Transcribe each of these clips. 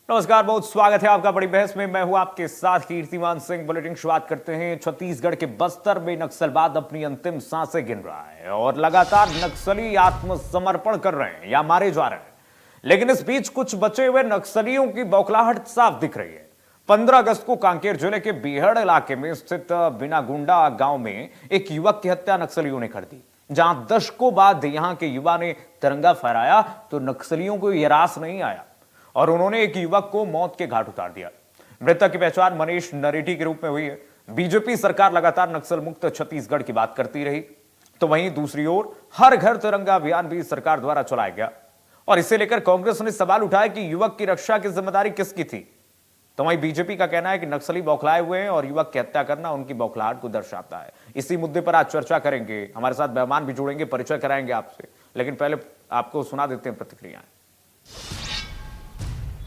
नमस्कार, बहुत स्वागत है आपका बड़ी बहस में। मैं हूं आपके साथ कीर्तिमान सिंह। बुलेटिन शुरुआत करते हैं। छत्तीसगढ़ के बस्तर में नक्सलवाद अपनी अंतिम सांसें गिन रहा है और लगातार नक्सली आत्मसमर्पण कर रहे हैं या मारे जा रहे हैं। लेकिन इस बीच कुछ बचे हुए नक्सलियों की बौखलाहट साफ दिख रही है। 15 अगस्त को कांकेर जिले के बीहड़ इलाके में स्थित बिनागुंडा गांव में एक युवक की हत्या नक्सलियों ने कर दी। जहां दशकों बाद यहां के युवा ने तिरंगा फहराया तो नक्सलियों को यह रास नहीं आया और उन्होंने एक युवक को मौत के घाट उतार दिया। मृतक की पहचान मनीष नरेटी के रूप में हुई है। बीजेपी सरकार लगातार नक्सल मुक्त छत्तीसगढ़ की बात करती रही, तो वहीं दूसरी ओर हर घर तिरंगा अभियान भी सरकार द्वारा चलाया गया और इसे लेकर कांग्रेस ने सवाल उठाया कि युवक की रक्षा की जिम्मेदारी किसकी थी। तो वहीं बीजेपी का कहना है कि नक्सली बौखलाए हुए हैं और युवक की हत्या करना उनकी बौखलाहट को दर्शाता है। इसी मुद्दे पर आज चर्चा करेंगे। हमारे साथ मेहमान भी जुड़ेंगे, परिचय कराएंगे आपसे, लेकिन पहले आपको सुना देते हैं प्रतिक्रियाएं।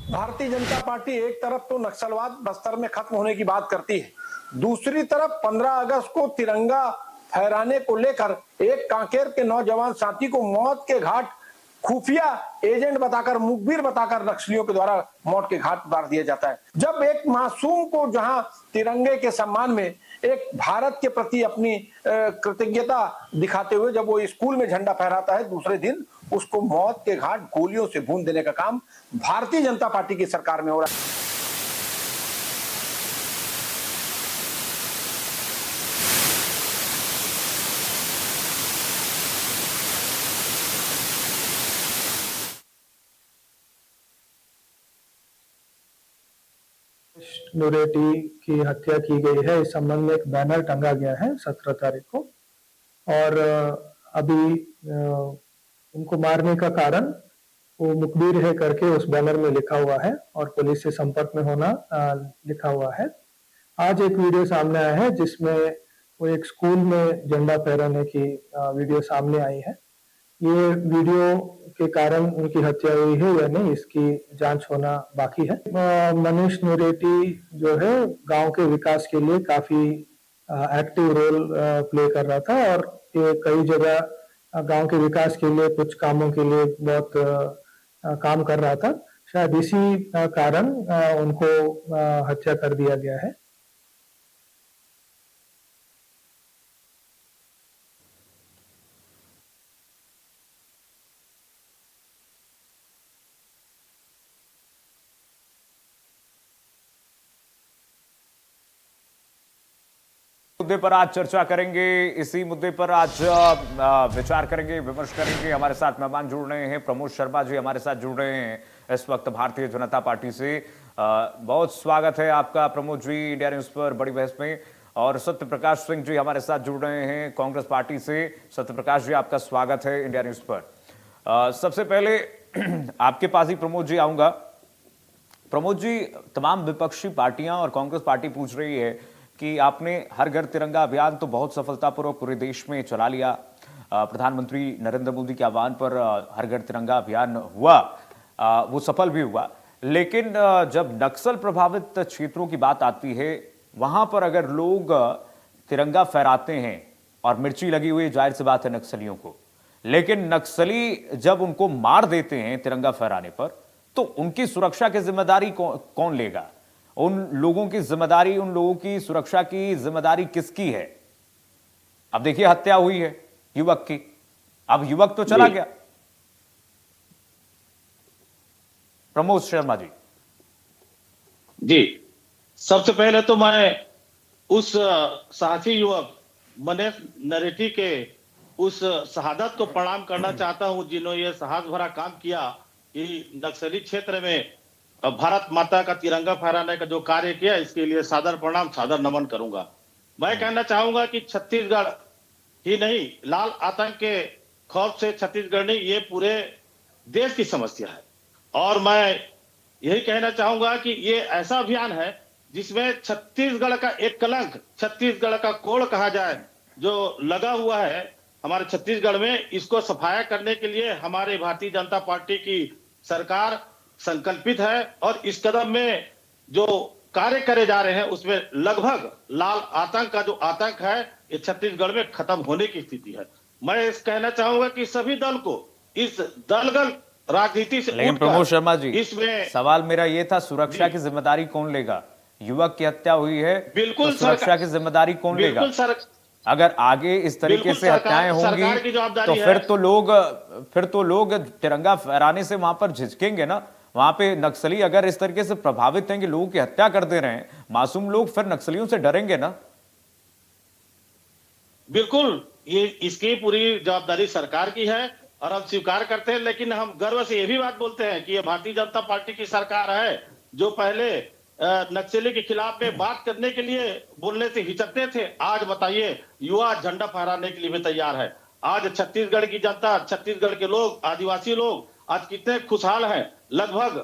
भारतीय जनता पार्टी एक तरफ तो नक्सलवाद बस्तर में खत्म होने की बात करती है, दूसरी तरफ 15 अगस्त को तिरंगा फहराने को लेकर एक कांकेर के नौजवान साथी को मौत के घाट खुफिया एजेंट बताकर, मुखबिर बताकर नक्सलियों के द्वारा मौत के घाट उतार दिया जाता है। जब एक मासूम को जहां तिरंगे के सम्मान में एक भारत के प्रति अपनी कृतज्ञता दिखाते हुए जब वो स्कूल में झंडा फहराता है, दूसरे दिन उसको मौत के घाट गोलियों से भून देने का काम भारतीय जनता पार्टी की सरकार में हो रहा है। नूरेटी की हत्या की गई है। इस संबंध में एक बैनर टंगा गया है 17 तारीख को और अभी उनको मारने का कारण वो मुखबिर है करके उस बैनर में लिखा हुआ है और पुलिस से संपर्क में होना लिखा हुआ है। आज एक वीडियो सामने आया है जिसमें वो एक स्कूल में झंडा फहराने की वीडियो सामने आई है। ये वीडियो के कारण उनकी हत्या हुई है या नहीं, इसकी जांच होना बाकी है। मनीष नूरेटी जो है गांव के विकास के लिए काफी एक्टिव रोल प्ले कर रहा था और ये कई जगह गांव के विकास के लिए, कुछ कामों के लिए बहुत काम कर रहा था। शायद इसी कारण उनको हत्या कर दिया गया है। मुद्दे पर आज चर्चा करेंगे। इसी मुद्दे पर आज विचार करेंगे, विमर्श करेंगे। हमारे साथ मेहमान जुड़ रहे हैं। प्रमोद शर्मा जी हमारे साथ जुड़ रहे हैं इस वक्त भारतीय जनता पार्टी से। बहुत स्वागत है आपका प्रमोद जी इंडिया न्यूज पर बड़ी बहस में। और सत्य प्रकाश सिंह जी हमारे साथ जुड़ रहे हैं कांग्रेस पार्टी से। सत्य प्रकाश जी आपका स्वागत है इंडिया न्यूज पर। सबसे पहले आपके पास ही प्रमोद जी आऊंगा। प्रमोद जी, तमाम विपक्षी पार्टियां और कांग्रेस पार्टी पूछ रही है कि आपने हर घर तिरंगा अभियान तो बहुत सफलतापूर्वक पूरे देश में चला लिया। प्रधानमंत्री नरेंद्र मोदी के आह्वान पर हर घर तिरंगा अभियान हुआ, वो सफल भी हुआ। लेकिन जब नक्सल प्रभावित क्षेत्रों की बात आती है, वहां पर अगर लोग तिरंगा फहराते हैं और मिर्ची लगी हुई, जाहिर सी बात है नक्सलियों को, लेकिन नक्सली जब उनको मार देते हैं तिरंगा फहराने पर, तो उनकी सुरक्षा की जिम्मेदारी कौन लेगा? उन लोगों की जिम्मेदारी, उन लोगों की सुरक्षा की जिम्मेदारी किसकी है? अब देखिए हत्या हुई है युवक की, अब युवक तो चला गया। प्रमोद शर्मा जी। जी, सबसे पहले तो मैं उस साहसी युवक मनीष नरेटी के उस शहादत को प्रणाम करना चाहता हूं, जिन्होंने ये साहस भरा काम किया कि नक्सली क्षेत्र में भारत माता का तिरंगा फहराने का जो कार्य किया, इसके लिए सादर प्रणाम, सादर नमन करूंगा। मैं कहना चाहूंगा कि छत्तीसगढ़ ही नहीं, लाल आतंक के खौफ से छत्तीसगढ़ नहीं, ये पूरे देश की समस्या है। और मैं यही कहना चाहूंगा कि ये ऐसा अभियान है जिसमें छत्तीसगढ़ का एक कलंक, छत्तीसगढ़ का कोड़ कहा जाए, जो लगा हुआ है हमारे छत्तीसगढ़ में, इसको सफाया करने के लिए हमारे भारतीय जनता पार्टी की सरकार संकल्पित है। और इस कदम में जो कार्य करे जा रहे हैं उसमें लगभग लाल आतंक का जो आतंक है, ये छत्तीसगढ़ में खत्म होने की स्थिति है। मैं इस कहना चाहूंगा कि सभी दल को इस दलगत राजनीति से लेकिन उठकर प्रमोद शर्मा जी, इसमें सवाल मेरा ये था, सुरक्षा की जिम्मेदारी कौन लेगा? युवक की हत्या हुई है, बिल्कुल तो सुरक्षा की जिम्मेदारी कौन लेगा? बिल्कुल सर, अगर आगे इस तरीके बिल्कुल से हत्याएं सरकार की होंगी जवाबदारी तो है। फिर तो लोग तिरंगा फहराने से वहां पर झिझकेंगे ना। वहां पे नक्सली अगर इस तरीके से प्रभावित हैं कि लोगों की हत्या कर दे रहे हैं मासूम लोग, फिर नक्सलियों से डरेंगे ना। बिल्कुल, ये इसकी पूरी जवाबदारी सरकार की है और हम स्वीकार करते हैं, लेकिन हम गर्व से ये भी बात बोलते हैं कि ये भारतीय जनता पार्टी की सरकार है जो पहले नक्सली के खिलाफ में बात करने के लिए बोलने से हिचकते थे। आज बताइए, युवा झंडा फहराने के लिए भी तैयार है। आज छत्तीसगढ़ की जनता, छत्तीसगढ़ के लोग, आदिवासी लोग आज कितने खुशहाल हैं। लगभग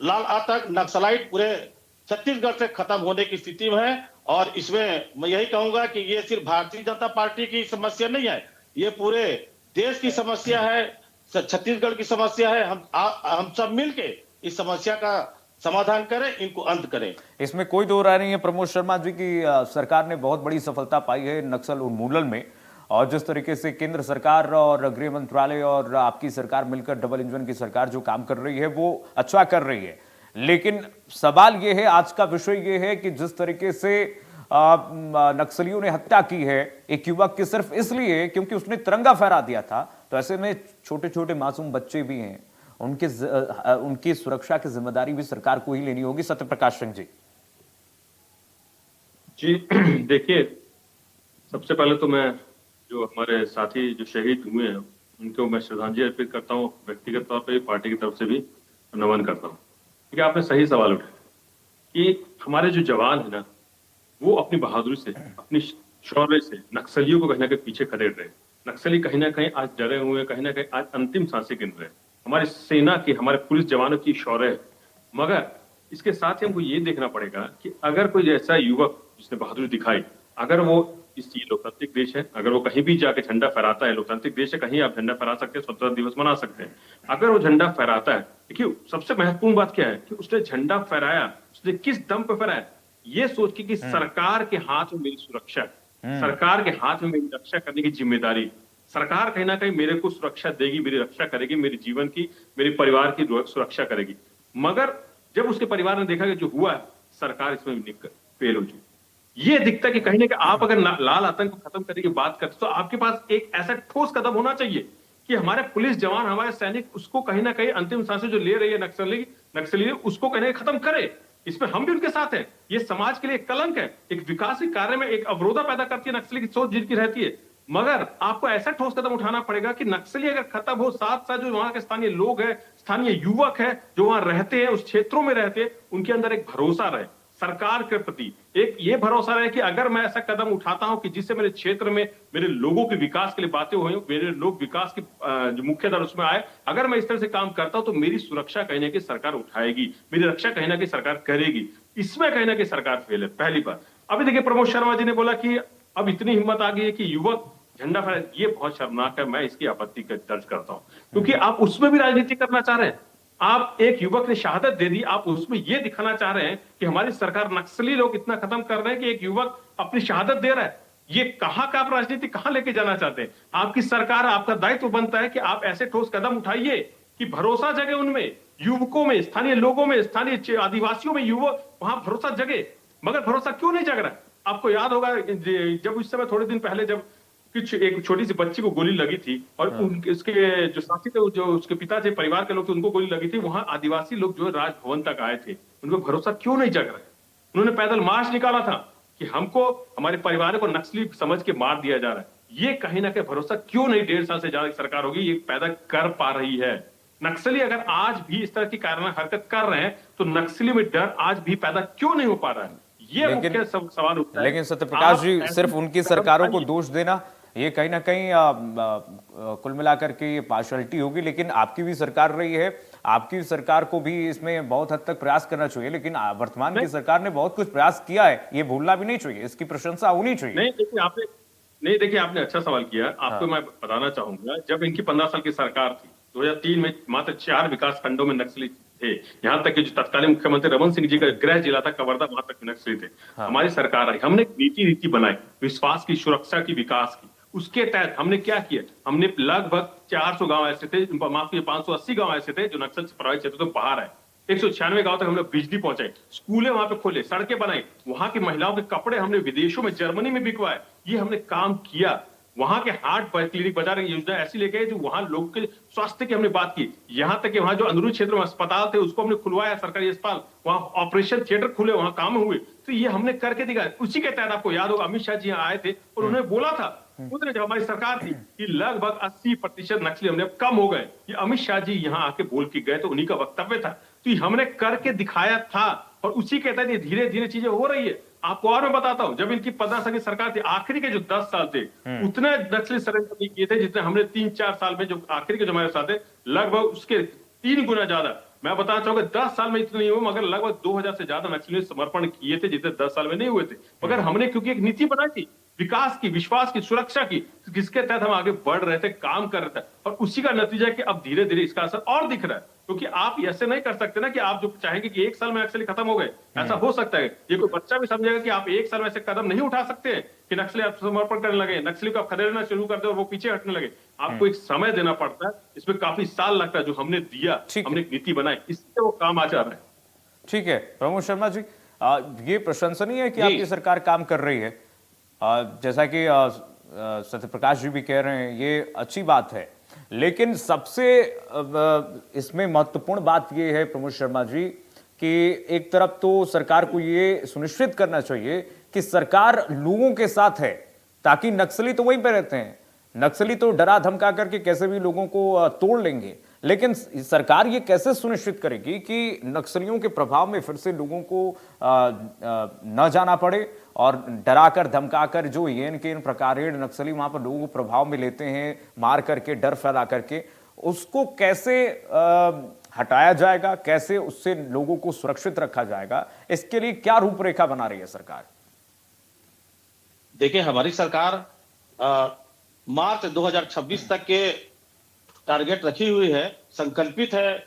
लाल तक नक्सलाइट पूरे छत्तीसगढ़ से खत्म होने की स्थिति में है। और इसमें मैं यही कहूंगा कि ये सिर्फ भारतीय जनता पार्टी की समस्या नहीं है, ये पूरे देश की समस्या है, छत्तीसगढ़ की समस्या है। हम सब मिलके इस समस्या का समाधान करें, इनको अंत करें। इसमें कोई दो राय नहीं है प्रमोद शर्मा जी की सरकार ने बहुत बड़ी सफलता पाई है नक्सल उन्मूलन में, और जिस तरीके से केंद्र सरकार और गृह मंत्रालय और आपकी सरकार मिलकर डबल इंजन की सरकार जो काम कर रही है वो अच्छा कर रही है। लेकिन सवाल ये है, आज का विषय ये है कि जिस तरीके से नक्सलियों ने हत्या की है एक युवक की सिर्फ इसलिए क्योंकि उसने तिरंगा फहरा दिया था, तो ऐसे में छोटे छोटे मासूम बच्चे भी हैं, उनकी सुरक्षा की जिम्मेदारी भी सरकार को ही लेनी होगी। सत्यप्रकाश सिंह जी। जी देखिए, सबसे पहले तो मैं जो हमारे साथी जो शहीद हुए हैं उनको मैं श्रद्धांजलि अर्पित करता हूँ, व्यक्तिगत तौर पे पार्टी की तरफ से भी नमन करता हूँ। क्योंकि आपने सही सवाल उठाया कि हमारे जो जवान है ना, वो अपनी बहादुरी से, अपनी शौर्य से नक्सलियों को कहीं ना कहीं पीछे खदेड़ रहे हैं। नक्सली कहीं ना कहीं आज डरे हुए हैं, कहीं ना कहीं आज अंतिम सांसें गिन रहे हैं। हमारी सेना की, हमारे पुलिस जवानों की शौर्य है। मगर इसके साथ ही हमको ये देखना पड़ेगा कि अगर कोई ऐसा युवक जिसने बहादुरी दिखाई, अगर वो इस लोकतांत्रिक देश है, अगर वो कहीं भी जाके झंडा फहराता है, लोकतांत्रिक देश है, कहीं आप झंडा फहरा सकते हैं, स्वतंत्रता दिवस मना सकते हैं। अगर वो झंडा फहराता है, देखिए सबसे महत्वपूर्ण बात क्या है कि उसने झंडा फहराया, उसने किस दम पे फहराया, ये सोच के कि सरकार के हाथ में मेरी सुरक्षा है, सरकार के हाथ में मेरी रक्षा करने की जिम्मेदारी, सरकार कहीं ना कहीं मेरे को सुरक्षा देगी, मेरी रक्षा करेगी, मेरे जीवन की, मेरे परिवार की सुरक्षा करेगी। मगर जब उसके परिवार ने देखा कि जो हुआ है, सरकार इसमें फेल हो चुकी। ये दिखता है कि कहीं ना कहीं आप अगर लाल आतंक को खत्म करने की बात करते तो आपके पास एक ऐसा ठोस कदम होना चाहिए कि हमारे पुलिस जवान, हमारे सैनिक उसको कहीं ना कहीं अंतिम सांसें जो ले रही है नक्सली उसको कहीं खत्म करे। इसमें हम भी उनके साथ हैं। ये समाज के लिए एक कलंक है, एक विकास के कार्य में एक अवरोधा पैदा करती है नक्सली की सोच जिनकी रहती है। मगर आपको ऐसा ठोस कदम उठाना पड़ेगा कि नक्सली अगर खत्म हो, साथ साथ जो वहां के स्थानीय लोग हैं, स्थानीय युवक है जो वहां रहते हैं, उस क्षेत्रों में रहते हैं, उनके अंदर एक भरोसा रहे सरकार के प्रति, एक ये भरोसा रहे कि अगर मैं ऐसा कदम उठाता हूं कि जिससे मेरे क्षेत्र में मेरे लोगों के विकास के लिए बातें हुई, मेरे लोग विकास की जो मुख्य दर उसमें आए, अगर मैं इस तरह से काम करता हूं तो मेरी सुरक्षा कहीं ना कहीं सरकार उठाएगी, मेरी रक्षा कहीं ना कहीं सरकार करेगी। इसमें कहीं ना कहीं सरकार फेल है, पहली बात। अभी देखिए प्रमोद शर्मा जी ने बोला कि अब इतनी हिम्मत आ गई है कि युवक झंडा फहराए, ये बहुत शर्मनाक है। मैं इसकी आपत्ति दर्ज करता हूं, क्योंकि आप उसमें भी राजनीति करना चाह रहे हैं। आप एक युवक ने शहादत दे दी, आप उसमें यह दिखाना चाह रहे हैं कि हमारी सरकार नक्सली लोग इतना खत्म कर रहे हैं कि एक युवक अपनी शहादत दे रहा है। ये कहां का आप राजनीति कहां लेके जाना चाहते हैं? आपकी सरकार, आपका दायित्व बनता है कि आप ऐसे ठोस कदम उठाइए कि भरोसा जगे उनमें, युवकों में, स्थानीय लोगों में, स्थानीय आदिवासियों में, युवक वहां भरोसा जगे। मगर भरोसा क्यों नहीं जग रहा? आपको याद होगा जब उस समय थोड़े दिन पहले जब कुछ एक छोटी सी बच्ची को गोली लगी थी और उसके जो साथी थे, जो उसके पिता थे, परिवार के लोग थे, उनको गोली लगी थी, वहां आदिवासी लोग जो राजभवन तक आए थे, उनको भरोसा क्यों नहीं जग रहा है? उन्होंने पैदल मार्च निकाला था कि हमको, हमारे परिवार को नक्सली समझ के मार दिया जा रहा है। ये कहीं ना कहीं भरोसा क्यों नहीं 1.5 साल से ज्यादा सरकार होगी ये पैदा कर पा रही है? नक्सली अगर आज भी इस तरह की कार्य हरकत कर रहे हैं तो नक्सली में डर आज भी पैदा क्यों नहीं हो पा रहा है? ये मुख्य सवाल उठता है। लेकिन सत्यप्रकाश जी, सिर्फ उनकी सरकारों को दोष देना ये कहीं ना कहीं कुल मिलाकर के ये पार्शलिटी होगी। लेकिन आपकी भी सरकार रही है, आपकी सरकार को भी इसमें बहुत हद तक प्रयास करना चाहिए। लेकिन वर्तमान की सरकार ने बहुत कुछ प्रयास किया है, ये भूलना भी नहीं चाहिए, इसकी प्रशंसा होनी चाहिए। नहीं देखिए आपने अच्छा सवाल किया। आपको मैं बताना चाहूंगा, जब इनकी 15 साल की सरकार थी, 2003 में मात्र 4 विकास खंडों में नक्सली थे। यहाँ तक कि जो तत्कालीन मुख्यमंत्री रमन सिंह जी का गृह जिला था कवर्धा, वहां तक नक्सली थे। हमारी सरकार आई, हमने नीति बनाई विश्वास की, सुरक्षा की, विकास की। उसके तहत हमने क्या किया, हमने लगभग 400 गांव ऐसे थे, माफ कीजिए 580 गांव ऐसे थे जो नक्सल से प्रभावित क्षेत्र से बाहर है। 196 गांव तक हमने बिजली पहुंचाई, स्कूलें वहां पे खोले, सड़कें बनाई, वहां की महिलाओं के कपड़े हमने विदेशों में, जर्मनी में बिकवाए। ये हमने काम किया। वहां के हार्ट क्लिनिक बाजार की योजना ऐसी लेके जो वहां लोगों के स्वास्थ्य की हमने बात की, यहां तक कि वहां जो अंदरूनी क्षेत्र में अस्पताल थे उसको हमने खुलवाया, सरकारी अस्पताल, वहां ऑपरेशन थिएटर खुले, वहां काम हुए। तो ये हमने करके दिखाया। उसी के तहत आपको याद होगा अमित शाह जी यहाँ आए थे और उन्होंने बोला था, उन्होंने जब हमारी सरकार थी कि लगभग 80% नक्सली हमने अब कम हो गए। ये अमित शाह जी यहाँ आके बोल के गए, तो उन्हीं का वक्तव्य था। तो ये हमने करके दिखाया था और उसी के तहत धीरे धीरे चीजें हो रही है। आपको और मैं बताता हूं, जब इनकी 15 साल की सरकार थी, आखिरी के जो 10 साल थे उतने नक्सली सरेंडर नहीं किए थे जितने हमने 3-4 साल में जो आखिरी के जो हमारे साथ थे, लगभग उसके 3 गुना ज्यादा। मैं बताना चाहूंगा 10 साल में इतने नहीं हुए, मगर लगभग 2000 से ज्यादा नक्सली समर्पण किए थे जितने 10 साल में नहीं हुए थे। मगर हमने क्योंकि एक नीति बनाई थी विकास की, विश्वास की, सुरक्षा की, जिसके तहत हम आगे बढ़ रहे थे, काम कर रहे थे, और उसी का नतीजा है कि अब धीरे धीरे इसका असर और दिख रहा है। क्योंकि आप ऐसे नहीं कर सकते ना कि आप जो चाहेंगे कि 1 साल में नक्सली खत्म हो गए, ऐसा हो सकता है। ये कोई बच्चा भी समझेगा कि आप 1 साल में ऐसे कदम नहीं उठा सकते कि नक्सली आप समर्पण करने लगे, नक्सली को आप खदेड़ना शुरू कर दे और वो पीछे हटने लगे। आपको एक समय देना पड़ता है, इसमें काफी साल लगता है। जो हमने दिया, हमने एक नीति बनाई, इससे वो काम आ जा रहा है। ठीक है प्रमोद शर्मा जी, ये प्रशंसनीय है कि आपकी सरकार काम कर रही है। जैसा कि सत्यप्रकाश जी भी कह रहे हैं, ये अच्छी बात है। लेकिन सबसे इसमें महत्वपूर्ण बात यह है प्रमोद शर्मा जी कि एक तरफ तो सरकार को ये सुनिश्चित करना चाहिए कि सरकार लोगों के साथ है, ताकि नक्सली तो वहीं पे रहते हैं, नक्सली तो डरा धमका करके कैसे भी लोगों को तोड़ लेंगे, लेकिन सरकार ये कैसे सुनिश्चित करेगी कि नक्सलियों के प्रभाव में फिर से लोगों को न जाना पड़े और डराकर धमकाकर जो इन के इन प्रकारेण नक्सली वहां पर लोगों को प्रभाव में लेते हैं, मार करके, डर फैला करके, उसको कैसे हटाया जाएगा, कैसे उससे लोगों को सुरक्षित रखा जाएगा, इसके लिए क्या रूपरेखा बना रही है सरकार? देखिए, हमारी सरकार मार्च 2026 तक के टारगेट रखी हुई है, संकल्पित है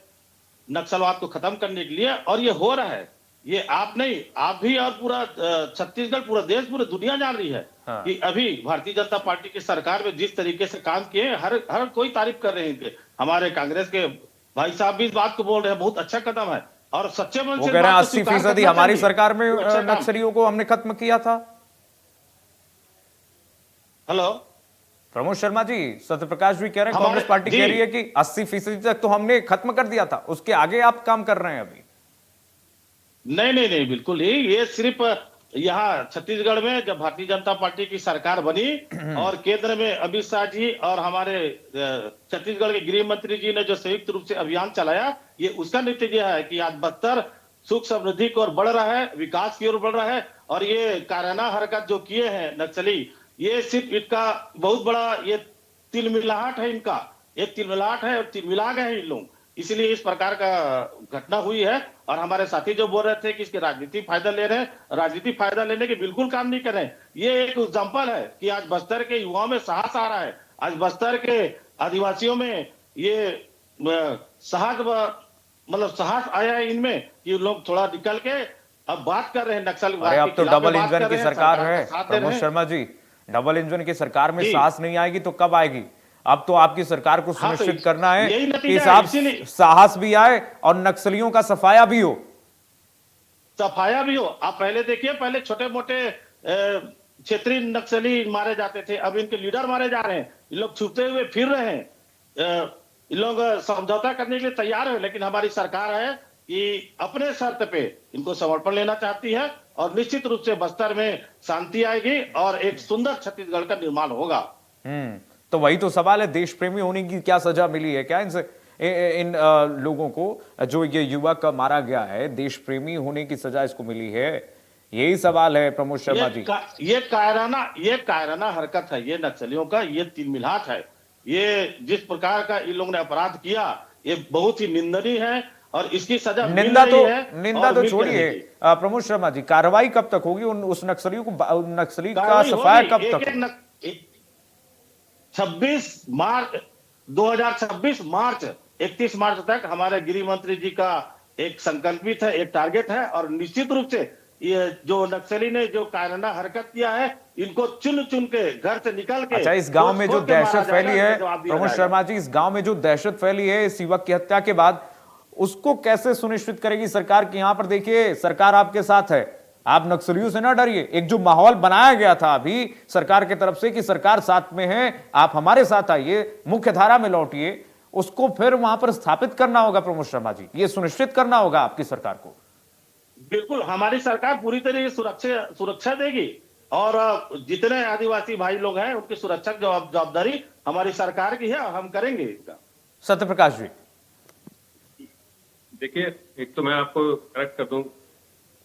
नक्सलवाद को खत्म करने के लिए, और ये हो रहा है। ये आप नहीं, आप भी और पूरा छत्तीसगढ़, पूरा देश, पूरी दुनिया जान रही है कि अभी भारतीय जनता पार्टी की सरकार में जिस तरीके से काम किए, हर कोई तारीफ कर रहे हैं। हमारे कांग्रेस के भाई साहब भी इस बात को बोल रहे हैं, बहुत अच्छा कदम है, और सच्चे मन से कह रहे हैं 80% हमारी सरकार में नक्सलियों को हमने खत्म किया था। हेलो प्रमोद शर्मा जी, सत्यप्रकाश भी कह रहे हैं, कांग्रेस पार्टी कह रही है कि 80% तक तो हमने खत्म कर दिया था, उसके आगे आप काम कर रहे हैं अभी। नहीं, बिल्कुल ही। ये सिर्फ यहाँ छत्तीसगढ़ में जब भारतीय जनता पार्टी की सरकार बनी और केंद्र में अमित शाह जी और हमारे छत्तीसगढ़ के गृह मंत्री जी ने जो संयुक्त रूप से अभियान चलाया, ये उसका नतीजा है कि आज बस्तर सुख समृद्धि की ओर बढ़ रहा है, विकास की ओर बढ़ रहा है। और ये कायराना हरकत जो किए हैं नक्सली, ये सिर्फ इनका बहुत बड़ा ये तिलमिलाहट है, इनका एक तिलमिलाहट है और तिलमिला गए हैं इन लोग, इसलिए इस प्रकार का घटना हुई है। और हमारे साथी जो बोल रहे थे कि इसके राजनीतिक फायदा ले रहे हैं, राजनीतिक फायदा लेने के बिल्कुल काम नहीं कर रहे हैं। ये एक एग्जाम्पल है कि आज बस्तर के युवाओं में साहस आ रहा है, आज बस्तर के आदिवासियों में ये साहस, मतलब साहस आया है इनमें कि लोग थोड़ा निकल के अब बात कर रहे हैं नक्सल। अब तो डबल इंजन की सरकार है प्रमोद शर्मा जी, डबल इंजन की सरकार में साहस नहीं आएगी तो कब आएगी? अब तो आपकी सरकार को सुनिश्चित करना है कि साहस भी आए और नक्सलियों का सफाया भी हो। आप पहले देखिए, पहले छोटे मोटे क्षेत्रीय नक्सली मारे जाते थे, अब इनके लीडर मारे जा रहे हैं, इन लोग छुपते हुए फिर रहे हैं। इन लोग समझौता करने के लिए तैयार है, लेकिन हमारी सरकार है कि अपने शर्त पे इनको समर्पण लेना चाहती है, और निश्चित रूप से बस्तर में शांति आएगी और एक सुंदर छत्तीसगढ़ का निर्माण होगा। तो वही तो सवाल है, देश प्रेमी होने की क्या सजा मिली है क्या इनसे, इन लोगों को, जो ये युवक मारा गया है, देश प्रेमी होने की सजा इसको मिली है? यही सवाल है प्रमोद शर्मा जी। ये कायराना हरकत है, ये नक्सलियों का ये तिलमिलाहट है। ये जिस प्रकार का इन लोगों ने अपराध किया, ये बहुत ही निंदनीय है, और इसकी सजा निंदा तो छोड़िए प्रमोद शर्मा जी, कार्रवाई कब तक होगी उस नक्सलियों को, नक्सली का सफाया कब तक? 2026 मार्च 31 मार्च तक हमारे गृह मंत्री जी का एक संकल्पित है, एक टारगेट है, और निश्चित रूप से ये जो नक्सली ने जो कायराना हरकत किया है, इनको चुन चुन के घर से निकल के अच्छा, इस गांव में जो खोद के मारा दहशत फैली जाएगा, है इसका जवाब दिया प्रमोद जाएगा। शर्मा जी, इस गांव में जो दहशत फैली है इस युवक की हत्या के बाद, उसको कैसे सुनिश्चित करेगी सरकार की? यहां पर देखिए, सरकार आपके साथ है, आप नक्सलियों से ना डरिए। एक जो माहौल बनाया गया था अभी सरकार की तरफ से कि सरकार साथ में है, आप हमारे साथ आइए, मुख्य धारा में लौटिए, उसको फिर वहां पर स्थापित करना होगा प्रमोद शर्मा जी, ये सुनिश्चित करना होगा आपकी सरकार को। बिल्कुल, हमारी सरकार पूरी तरह सुरक्षा देगी और जितने आदिवासी भाई लोग हैं उनकी सुरक्षा की जवाबदारी हमारी सरकार की है और हम करेंगे इसका। सत्य प्रकाश जी। देखिए, एक तो मैं आपको करेक्ट कर दूं,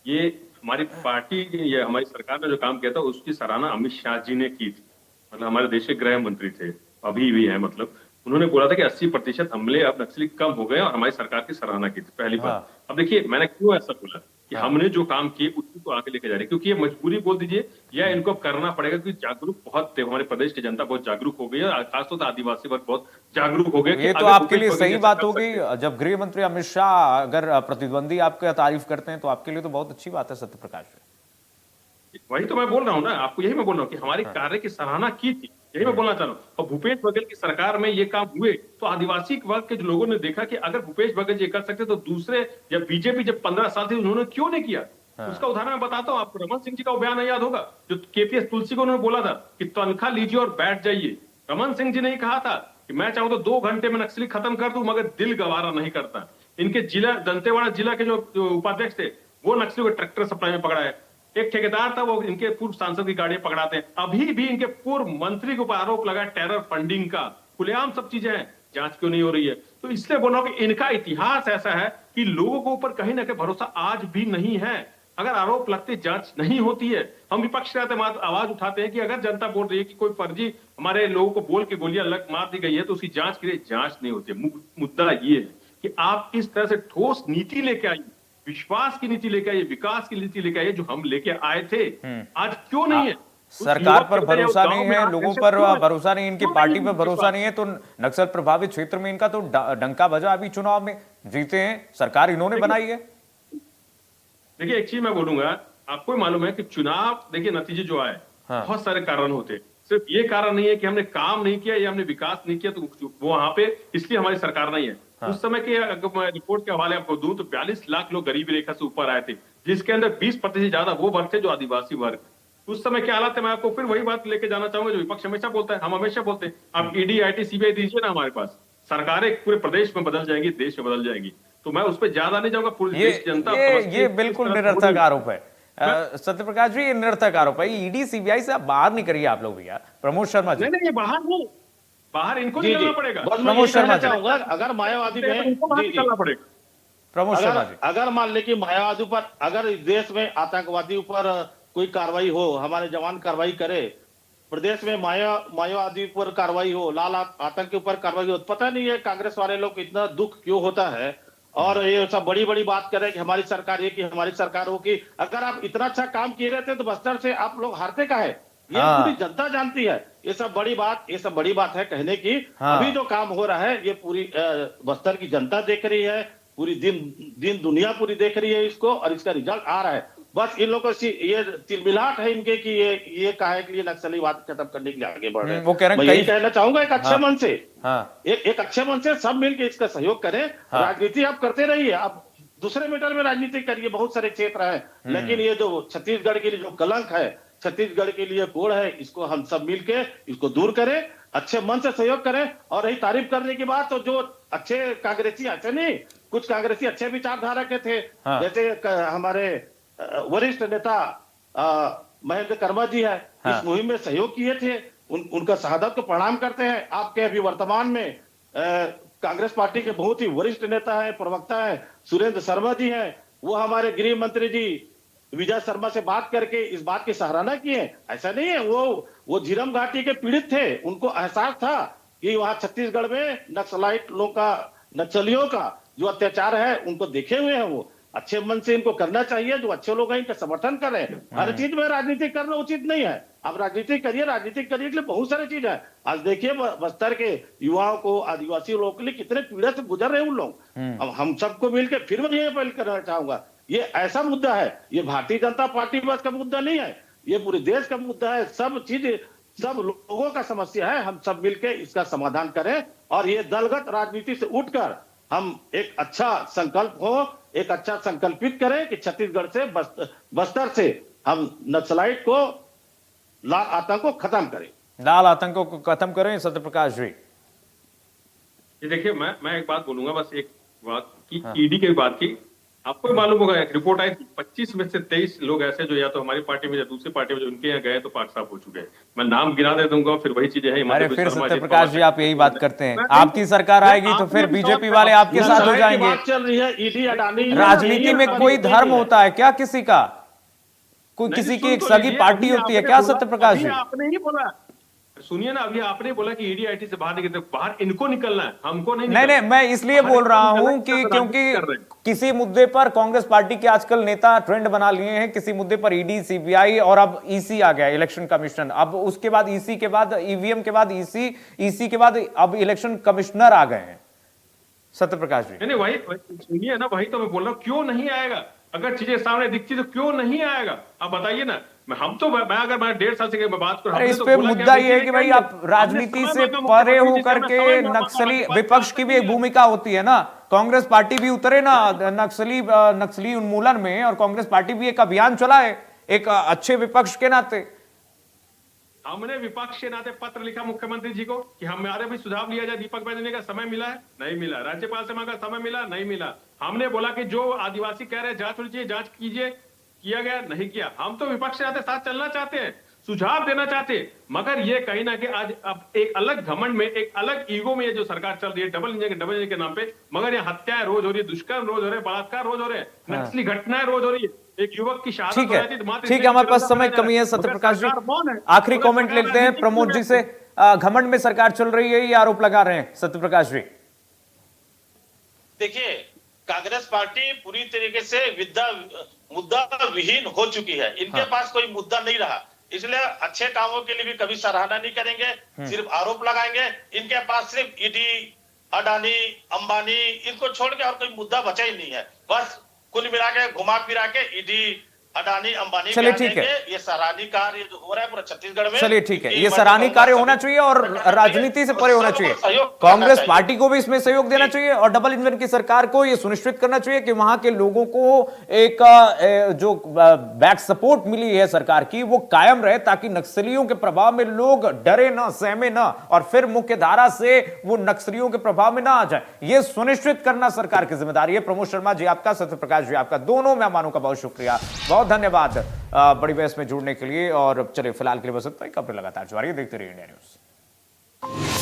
ये हमारी पार्टी, ये हमारी सरकार ने जो काम किया था उसकी सराहना अमित शाह जी ने की थी। मतलब हमारे देश के गृह मंत्री थे, अभी भी है, मतलब उन्होंने बोला था कि 80% हमले अब नक्सली कम हो गए और हमारी सरकार की सराहना की थी, पहली बात। हाँ। अब देखिए, मैंने क्यों ऐसा बोला कि हाँ। हमने जो काम किए उसी को आगे लेके जा रहे हैं, क्योंकि ये मजबूरी बोल दीजिए या इनको करना पड़ेगा, क्योंकि जागरूक बहुत थे, हमारे प्रदेश की जनता बहुत जागरूक हो गई है, खासतौर से आदिवासी वर्ग बहुत जागरूक हो गए। ये तो आपके लिए सही बात हो गई, जब गृह मंत्री अमित शाह अगर प्रतिद्वंदी आपका तारीफ करते हैं तो आपके लिए तो बहुत अच्छी बात है सत्य प्रकाश जी। वही तो मैं बोल रहा हूँ ना आपको, यही मैं बोल रहा हूँ कि हमारे कार्य की सराहना की थी, यही मैं बोलना चाह रहा हूँ। और भूपेश बघेल की सरकार में ये काम हुए तो आदिवासी वर्ग के लोगों ने देखा कि अगर भूपेश बघेल ये कर सकते तो दूसरे, या बीजेपी जब 15 साल थी उन्होंने क्यों नहीं किया। उसका उदाहरण मैं बताता हूँ आपको। रमन सिंह जी का बयान याद होगा, जो केपीएस तुलसी को उन्होंने बोला था कि तनख्वाह लीजिए और बैठ जाइए। रमन सिंह जी ने कहा था कि मैं चाहूँ तो 2 घंटे में नक्सली खत्म कर दूं, मगर दिल गवारा नहीं करता। इनके जिला दंतेवाड़ा जिला के जो उपाध्यक्ष थे वो नक्सलियों को ट्रैक्टर सप्लाई में पकड़ा है। एक ठेकेदार था, वो इनके पूर्व सांसद की गाड़ियां पकड़ाते हैं। अभी भी इनके पूर्व मंत्री के ऊपर आरोप लगा टेरर फंडिंग का, खुलेआम सब चीजें हैं, जांच क्यों नहीं हो रही है? तो इसलिए बोल रहा हूं कि इनका इतिहास ऐसा है कि लोगों को ऊपर कहीं ना कहीं भरोसा आज भी नहीं है। अगर आरोप लगते जांच नहीं होती है, हम विपक्ष के आते आवाज उठाते हैं कि अगर जनता बोल रही है कि कोई फर्जी हमारे लोगों को बोल के गोलियां लग मार दी गई है तो उसकी जांच के लिए जांच नहीं होती है। मुद्दा ये है कि आप इस तरह से ठोस नीति लेके आइए, विश्वास की नीति लेके आइए, विकास की नीति लेके आइए, जो हम लेके आए थे, आज क्यों नहीं है? सरकार पर भरोसा नहीं है, लोगों पर भरोसा नहीं, इनकी पार्टी पर भरोसा नहीं है, तो नक्सल प्रभावित क्षेत्र में इनका तो डंका बजा। अभी चुनाव में जीते हैं, सरकार इन्होंने बनाई है। देखिए, एक चीज मैं बोलूंगा, आपको ही मालूम है कि चुनाव, देखिए नतीजे जो आए, हाँ। बहुत सारे कारण होते हैं। सिर्फ ये कारण नहीं है कि हमने काम नहीं किया या हमने विकास नहीं किया तो वो वहां पे इसलिए हमारी सरकार नहीं है। हाँ। उस समय के रिपोर्ट के हवाले आपको दूं तो 42 लाख लोग गरीबी रेखा से ऊपर आए थे, जिसके अंदर 20% ज्यादा वो वर्ग थे जो आदिवासी वर्ग। उस समय क्या हालात है, मैं आपको फिर वही बात लेके जाना चाहूंगा जो विपक्ष हमेशा बोलता है, हम हमेशा बोलते हैं, आप ईडी आईटी सीबीआई दीजिए ना हमारे पास, सरकारें पूरे प्रदेश में बदल जाएंगी, देश में बदल जाएंगी। तो मैं उस पर ज्यादा नहीं जाऊंगा, पूरी देश की जनता ये बिल्कुल निरर्थक आरोप है सत्य प्रकाश जी, ये निरर्थक आरोप है। ईडी सीबीआई से आप बाहर नहीं करिए आप लोग भैया। प्रमोद शर्मा जी, नहीं, ये बाहर नहीं, बाहर इनको निकलना पड़ेगा। बस मैं प्रमोद ये शर्मा कहना जी। चाहूंगा, अगर मायावादी में इनको बाहर जी, जी। निकलना पड़ेगा। प्रमोद शर्मा जी, अगर मान ले कि मायावादी पर, अगर इस देश में आतंकवादी पर कोई कार्रवाई हो, हमारे जवान कार्रवाई करे, प्रदेश में मायावादी पर कार्रवाई हो, लाल आतंक के ऊपर कार्रवाई हो, पता नहीं है कांग्रेस वाले लोग को इतना दुख क्यों होता है और ये सब बड़ी बड़ी बात कर रहे हैं कि हमारी सरकार ये, कि हमारी सरकार हो, कि अगर आप इतना अच्छा काम किए रहते तो बस्तर से आप लोग हारते का है, ये हाँ। पूरी जनता जानती है। ये सब बड़ी बात है कहने की। हाँ। अभी जो काम हो रहा है ये पूरी बस्तर की जनता देख रही है, पूरी दिन दुनिया पूरी देख रही है इसको, और इसका रिजल्ट आ रहा है। बस इन लोगों को ये तिलमिलाट है इनके कि ये कहा है कि ये नक्सलीवाद खत्म करने के लिए आगे बढ़ रहे हैं। वो कह रहे हैं मैं यही कहना चाहूंगा, एक अच्छे मन से, हाँ। एक अच्छे मन से सब मिलकर इसका सहयोग करें। हाँ। राजनीति आप करते रहिए, आप दूसरे मीटर में राजनीति करिए, बहुत सारे क्षेत्र हैं, लेकिन ये जो छत्तीसगढ़ के लिए जो कलंक है, छत्तीसगढ़ के लिए कोड़ है, इसको हम सब मिलके इसको दूर करें, अच्छे मन से सहयोग करें। और रही तारीफ करने की बात, तो जो अच्छे कांग्रेसी, ऐसे नहीं, कुछ कांग्रेसी अच्छे विचारधारा के थे, हाँ। जैसे हमारे वरिष्ठ नेता महेंद्र कर्मा जी है, हाँ। इस मुहिम में सहयोग किए थे, उनका शहादत को प्रणाम करते हैं। आपके अभी वर्तमान में कांग्रेस पार्टी के बहुत ही वरिष्ठ नेता है, प्रवक्ता है, सुरेंद्र शर्मा जी हैं, वो हमारे गृह मंत्री जी विजय शर्मा से बात करके इस बात की सराहना की है। ऐसा नहीं है, वो झीरम घाटी के पीड़ित थे, उनको एहसास था कि वहां छत्तीसगढ़ में नक्सलाइट लोगों का, नक्सलियों का जो अत्याचार है उनको देखे हुए हैं। वो अच्छे मन से इनको करना चाहिए, जो अच्छे लोग हैं इनका समर्थन करें। हर चीज में राजनीति करना उचित नहीं है। आप राजनीति करिए, राजनीति करने के लिए बहुत सारी चीज है। आज देखिए बस्तर के युवाओं को, आदिवासी लोगों के लिए कितने पीड़ा से गुजर रहे हैं उन लोग। अब हम सबको मिलकर फिर मैं ये अपील करना चाहूंगा ये ऐसा मुद्दा है, ये भारतीय जनता पार्टी बस का मुद्दा नहीं है, ये पूरे देश का मुद्दा है। सब चीज, सब लोगों का समस्या है। हम सब मिलकर इसका समाधान करें और ये दलगत राजनीति से उठकर हम एक अच्छा संकल्प हो, एक अच्छा संकल्पित करें कि छत्तीसगढ़ से बस्तर से हम नक्सलाइट को, लाल आतंक को खत्म करें। लाल आतंकों को खत्म करें। सत्यप्रकाश जी, ये देखिए, मैं एक बात बोलूंगा, बस एक बात की, ईडी की बात की। आपको भी मालूम होगा, एक रिपोर्ट आई थी 25 में से 23 लोग ऐसे जो या तो हमारी पार्टी में या दूसरी पार्टी में जो उनके यहाँ गए तो पाक साफ हो चुके हैं। मैं नाम गिना दे दूंगा, फिर वही चीजें हैं। अरे फिर सत्यप्रकाश जी आप यही बात करते हैं, आपकी सरकार आएगी तो फिर बीजेपी वाले आपके साथ हो जाएंगे। बात चल रही है ईडी अडानी। राजनीति में कोई धर्म होता है क्या किसी का? कोई किसी की एक सगी पार्टी होती है क्या सत्यप्रकाश जी? आपने ही बोला, सुनिए ना, अभी आपने बोला कि ईडी आईटी से बाहर निकलते, बाहर इनको निकलना है, हमको नहीं। नहीं, मैं इसलिए बोल रहा हूं कि क्योंकि किसी मुद्दे पर कांग्रेस पार्टी के आजकल नेता ट्रेंड बना लिए हैं, किसी मुद्दे पर ईडी, सीबीआई और अब ईसी आ गया, इलेक्शन कमीशन। अब उसके बाद ईसी के बाद ईवीएम के बाद ईसी के बाद अब इलेक्शन कमिश्नर आ गए हैं। सत्यप्रकाश जी, नहीं, वही सुनिए ना, वही तो मैं बोल रहा हूँ, क्यों नहीं आएगा? अगर चीजें सामने दिखती तो क्यों नहीं आएगा? आप बताइए ना। मैं 1.5 साल से मैं बात कर रहा हूं। इस पे मुद्दा ये है कि भाई आप राजनीति से परे होकर के नक्सली, विपक्ष की भी एक भूमिका होती है ना। कांग्रेस पार्टी भी उतरे ना नक्सली उन्मूलन में, और कांग्रेस पार्टी भी एक अभियान चलाए एक अच्छे विपक्ष के नाते। हमने विपक्ष के नाते पत्र लिखा मुख्यमंत्री जी को कि हमारे भी सुझाव लिया जाए। दीपक बैठने का समय मिला है? नहीं मिला। राज्यपाल से मांगा, समय मिला? नहीं मिला। हमने बोला कि जो आदिवासी कह रहे हैं जांच होनी चाहिए, जांच कीजिए, किया गया? नहीं किया। हम तो विपक्ष के नाते साथ चलना चाहते हैं, सुझाव देना चाहते हैं, मगर ये कहीं ना कहीं आज अब एक अलग घमंड में, एक अलग ईगो में ये जो सरकार चल रही है, डबल इंजन के नाम पे, मगर ये हत्याएं रोज हो रही है, दुष्कर्म रोज हो रहे हैं, बलात्कार रोज हो रहे हैं, नक्सली घटनाएं रोज हो रही है। एक युवक की शहादत ठीक हो जाती है, ठीक है, हमारे पास समय कमी है। सत्यप्रकाश जी आखिरी कमेंट लेते हैं प्रमोद जी से। घमंड में सरकार चल रही है, ये आरोप लगा रहे हैं सत्यप्रकाश जी। देखिए, कांग्रेस पार्टी पूरी तरीके से मुद्दा विहीन हो चुकी है। इनके पास कोई मुद्दा नहीं रहा, इसलिए अच्छे कामों के लिए भी कभी सराहना नहीं करेंगे, सिर्फ आरोप लगाएंगे। इनके पास सिर्फ ईडी, अडानी, अंबानी, इनको छोड़ के और कोई मुद्दा बचा ही नहीं है। बस कुल मिला के घुमा फिरा के ईडी, अडानी, अंबानी, चलिए ठीक है, ये सराहनीय कार्य जो हो रहा है पूरा छत्तीसगढ़ में। चलिए ठीक है, ये सराहनीय कार्य होना चाहिए और राजनीति से परे होना चाहिए। कांग्रेस पार्टी को भी इसमें सहयोग देना चाहिए और डबल इंजन की सरकार को ये सुनिश्चित करना चाहिए कि वहां के लोगों को एक जो बैक सपोर्ट मिली है सरकार की वो कायम रहे, ताकि नक्सलियों के प्रभाव में लोग डरे ना, सहमे ना और फिर मुख्य धारा से वो नक्सलियों के प्रभाव में ना आ जाए। ये सुनिश्चित करना सरकार की जिम्मेदारी है। प्रमोद शर्मा जी आपका, सत्यप्रकाश जी आपका, दोनों मेहमानों का बहुत शुक्रिया, बहुत धन्यवाद बड़ी बहस में जुड़ने के लिए। और चलिए फिलहाल के लिए बस इतना ही, खबरें लगातार जारी, देखते रहिए इंडिया न्यूज।